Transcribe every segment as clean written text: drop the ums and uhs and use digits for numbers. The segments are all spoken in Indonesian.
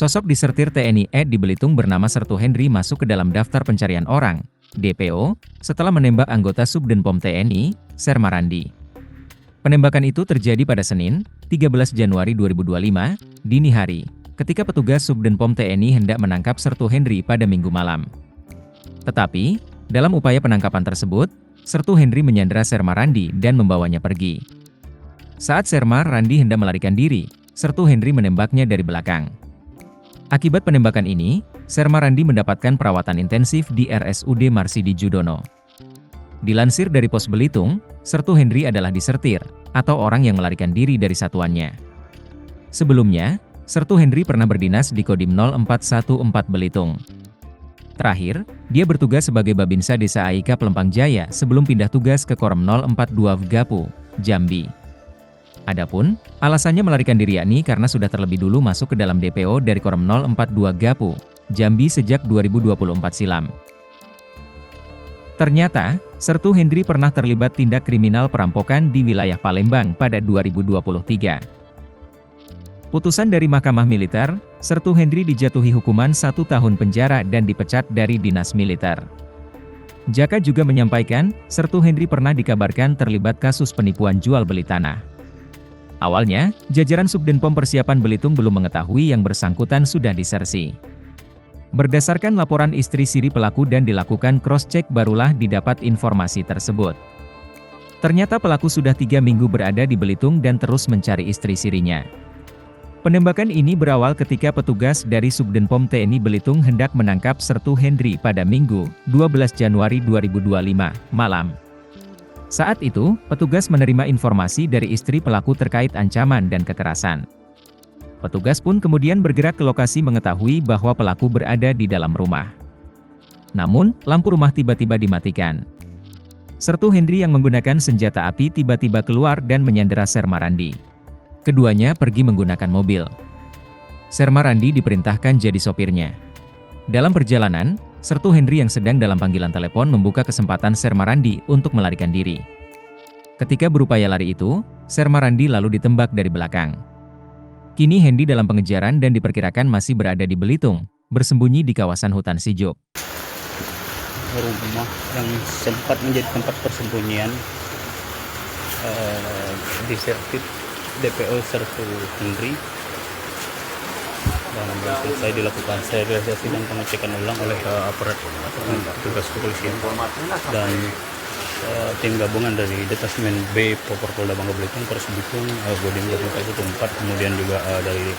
Sosok disertir TNI AD di Belitung bernama Sertu Henry masuk ke dalam daftar pencarian orang, DPO, setelah menembak anggota Subdenpom TNI, Serma Randi. Penembakan itu terjadi pada Senin, 13 Januari 2025, dini hari, ketika petugas Subdenpom TNI hendak menangkap Sertu Henry pada Minggu malam. Tetapi, dalam upaya penangkapan tersebut, Sertu Henry menyandera Serma Randi dan membawanya pergi. Saat Serma Randi hendak melarikan diri, Sertu Henry menembaknya dari belakang. Akibat penembakan ini, Serma Randi mendapatkan perawatan intensif di RSUD Marsidi Judono. Dilansir dari Pos Belitung, Sertu Henry adalah disertir, atau orang yang melarikan diri dari satuannya. Sebelumnya, Sertu Henry pernah berdinas di Kodim 0414 Belitung. Terakhir, dia bertugas sebagai Babinsa Desa Aika Pelempang Jaya sebelum pindah tugas ke Korem 042 Gapu, Jambi. Adapun, alasannya melarikan diri yakni karena sudah terlebih dulu masuk ke dalam DPO dari Korem 042 Gapu, Jambi sejak 2024 silam. Ternyata, Sertu Henry pernah terlibat tindak kriminal perampokan di wilayah Palembang pada 2023. Putusan dari Mahkamah Militer, Sertu Henry dijatuhi hukuman 1 tahun penjara dan dipecat dari dinas militer. Jaka juga menyampaikan, Sertu Henry pernah dikabarkan terlibat kasus penipuan jual beli tanah. Awalnya, jajaran Subdenpom Persiapan Belitung belum mengetahui yang bersangkutan sudah disersi. Berdasarkan laporan istri siri pelaku dan dilakukan cross-check barulah didapat informasi tersebut. Ternyata pelaku sudah 3 minggu berada di Belitung dan terus mencari istri sirinya. Penembakan ini berawal ketika petugas dari Subdenpom TNI Belitung hendak menangkap Sertu Henry pada Minggu, 12 Januari 2025, malam. Saat itu, petugas menerima informasi dari istri pelaku terkait ancaman dan kekerasan. Petugas pun kemudian bergerak ke lokasi mengetahui bahwa pelaku berada di dalam rumah. Namun, lampu rumah tiba-tiba dimatikan. Sertu Henry yang menggunakan senjata api tiba-tiba keluar dan menyandera Serma Randi. Keduanya pergi menggunakan mobil. Serma Randi diperintahkan jadi sopirnya. Dalam perjalanan, Sertu Henry yang sedang dalam panggilan telepon membuka kesempatan Serma Randi untuk melarikan diri. Ketika berupaya lari itu, Serma Randi lalu ditembak dari belakang. Kini Hendy dalam pengejaran dan diperkirakan masih berada di Belitung, bersembunyi di kawasan hutan Sijuk. Rumah yang sempat menjadi tempat persembunyian disertif DPO Sertu Henry. Dan selesai dilakukan sterilisasi dan pengecekan ulang oleh aparat petugas kepolisian dan tim gabungan dari Detasmen B Polda Bangka Belitung, Polres Belitung, Kodim 0414, kemudian juga dari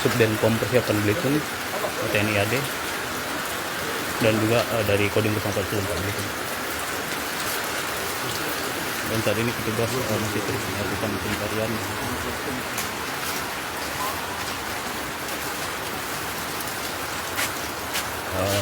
Subdenpom Persiapan Belitung, TNI AD, dan juga dari Kodim 0414 Belitung. Dan saat ini petugas masih terus melakukan pencarian.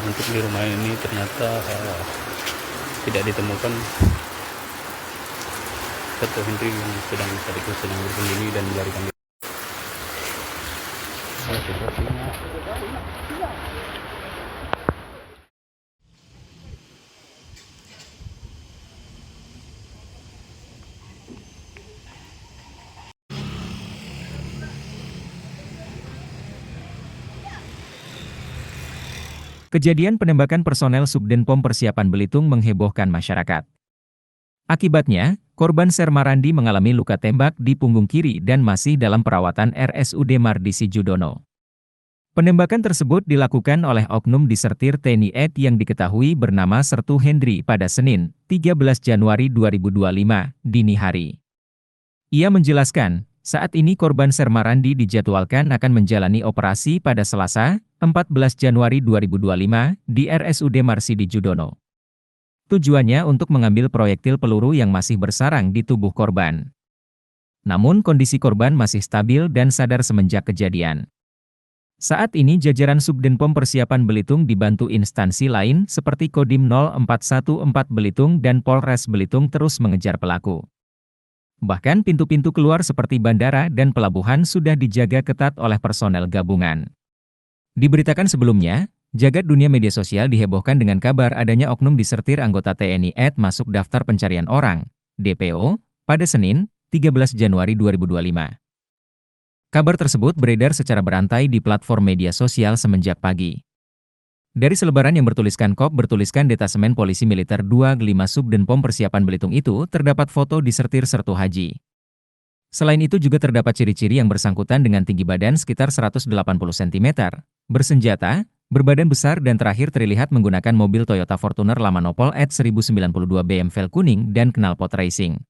Untuk di rumah ini ternyata tidak ditemukan Sertu Henry yang sedang bersembunyi dan melarikan diri. Kejadian penembakan personel Subdenpom Persiapan Belitung menghebohkan masyarakat. Akibatnya, korban Serma Randi mengalami luka tembak di punggung kiri dan masih dalam perawatan RSUD Marsidi Judono. Penembakan tersebut dilakukan oleh oknum disertir TNI AD yang diketahui bernama Sertu Henry pada Senin, 13 Januari 2025, dini hari. Ia menjelaskan, saat ini korban Serma Randi dijadwalkan akan menjalani operasi pada Selasa, 14 Januari 2025, di RSUD Marsidi Judono. Tujuannya untuk mengambil proyektil peluru yang masih bersarang di tubuh korban. Namun kondisi korban masih stabil dan sadar semenjak kejadian. Saat ini jajaran Subdenpom Persiapan Belitung dibantu instansi lain seperti Kodim 0414 Belitung dan Polres Belitung terus mengejar pelaku. Bahkan pintu-pintu keluar seperti bandara dan pelabuhan sudah dijaga ketat oleh personel gabungan. Diberitakan sebelumnya, jagat dunia media sosial dihebohkan dengan kabar adanya oknum disertir anggota TNI AD masuk daftar pencarian orang, DPO, pada Senin, 13 Januari 2025. Kabar tersebut beredar secara berantai di platform media sosial semenjak pagi. Dari selebaran yang bertuliskan KOP bertuliskan Detasemen Polisi Militer 25 Subdenpom Persiapan Belitung itu terdapat foto disertir Sertu Haji. Selain itu juga terdapat ciri-ciri yang bersangkutan dengan tinggi badan sekitar 180 cm, bersenjata, berbadan besar dan terakhir terlihat menggunakan mobil Toyota Fortuner Lamanopol ET 1092 BM vel kuning dan knalpot racing.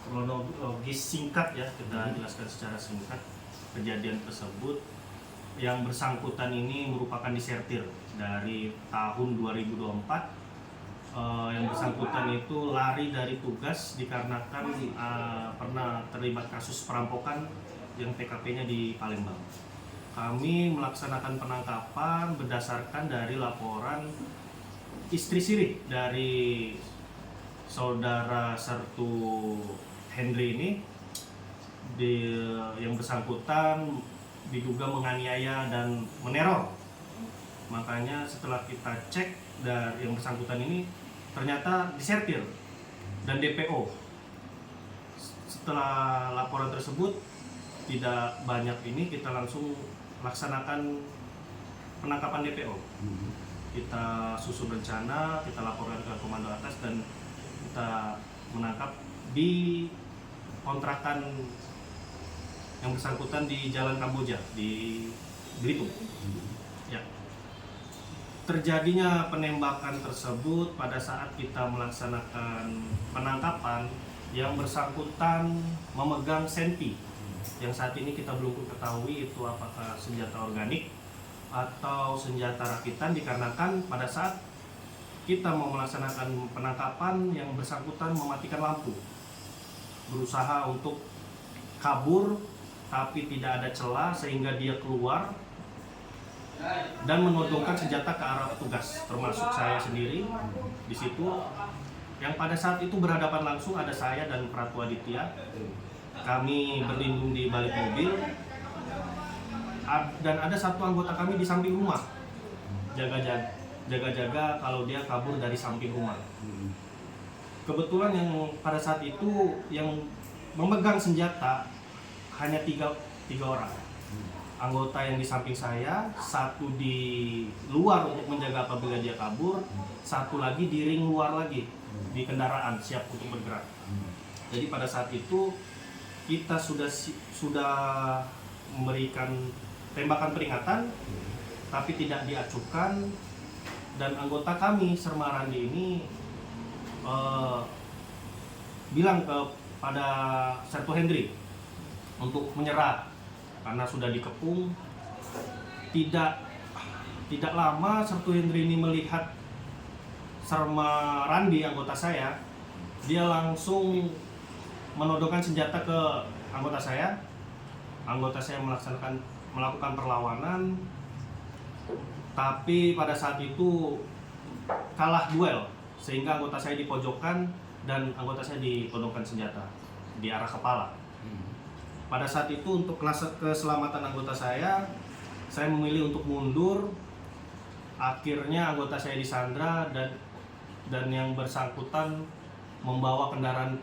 Kronologis singkat ya, kita jelaskan secara singkat kejadian tersebut. Yang bersangkutan ini merupakan disertir dari tahun 2024. Yang bersangkutan itu lari dari tugas dikarenakan pernah terlibat kasus perampokan yang TKP-nya di Palembang. Kami melaksanakan penangkapan berdasarkan dari laporan istri siri dari saudara Sertu Hendri ini. Yang bersangkutan diduga menganiaya dan meneror. Makanya setelah kita cek dari yang bersangkutan ini ternyata disertir dan DPO. Setelah laporan tersebut tidak banyak ini, kita langsung laksanakan penangkapan DPO. Kita susun rencana, kita laporkan ke komando atas dan kita menangkap di kontrakan yang bersangkutan di Jalan Kamboja di Belitung. Ya. Terjadinya penembakan tersebut pada saat kita melaksanakan penangkapan, yang bersangkutan memegang senpi yang saat ini kita belum ketahui itu apakah senjata organik atau senjata rakitan, dikarenakan pada saat kita mau melaksanakan penangkapan yang bersangkutan mematikan lampu, berusaha untuk kabur tapi tidak ada celah sehingga dia keluar dan menodongkan senjata ke arah petugas, termasuk saya sendiri di situ. Yang pada saat itu berhadapan langsung ada saya dan Pratu Aditya. Kami berlindung di balik mobil dan ada satu anggota kami di samping rumah, jaga-jaga kalau dia kabur dari samping rumah. Kebetulan yang pada saat itu yang memegang senjata hanya tiga orang. Anggota yang di samping saya, satu di luar untuk menjaga apabila dia kabur, satu lagi di ring luar lagi di kendaraan siap untuk bergerak. Jadi pada saat itu kita sudah memberikan tembakan peringatan, tapi tidak diacuhkan, dan anggota kami Sermarandi ini bilang kepada Sertu Hendri untuk menyerah karena sudah dikepung. Tidak lama Sertu Hendri ini melihat Sermarandi anggota saya, dia langsung menodongkan senjata ke anggota saya. Anggota saya melakukan perlawanan, tapi pada saat itu kalah duel sehingga anggota saya dipojokkan dan anggota saya ditodongkan senjata di arah kepala. Pada saat itu untuk keselamatan anggota saya memilih untuk mundur. Akhirnya anggota saya disandra dan yang bersangkutan membawa kendaraan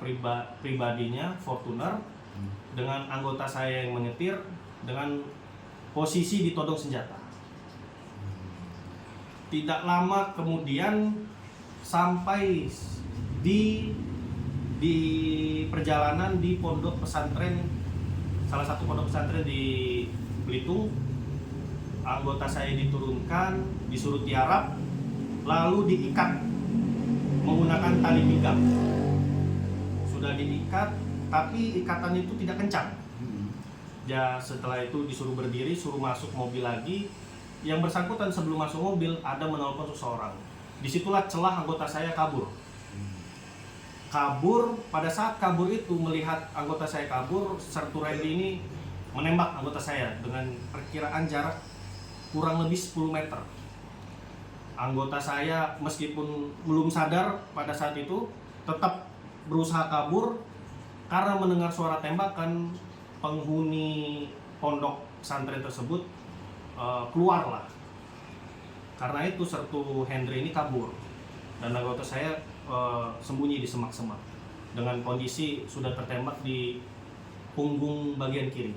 pribadinya Fortuner dengan anggota saya yang menyetir dengan posisi ditodong senjata. Tidak lama kemudian sampai di perjalanan di pondok pesantren, salah satu pondok pesantren di Belitung, anggota saya diturunkan, disuruh tiarap, lalu diikat menggunakan tali pinggang. Sudah diikat, tapi ikatan itu tidak kencang. Ya, setelah itu disuruh berdiri, suruh masuk mobil lagi. Yang bersangkutan sebelum masuk mobil ada menelpon seseorang. Disitulah celah anggota saya kabur. Pada saat kabur itu melihat anggota saya kabur, Sertu Hendri ini menembak anggota saya dengan perkiraan jarak kurang lebih 10 meter. Anggota saya meskipun belum sadar pada saat itu tetap berusaha kabur karena mendengar suara tembakan. Penghuni pondok pesantren tersebut keluarlah. Karena itu Sertu Hendri ini kabur dan anggota saya sembunyi di semak-semak dengan kondisi sudah tertembak di punggung bagian kiri.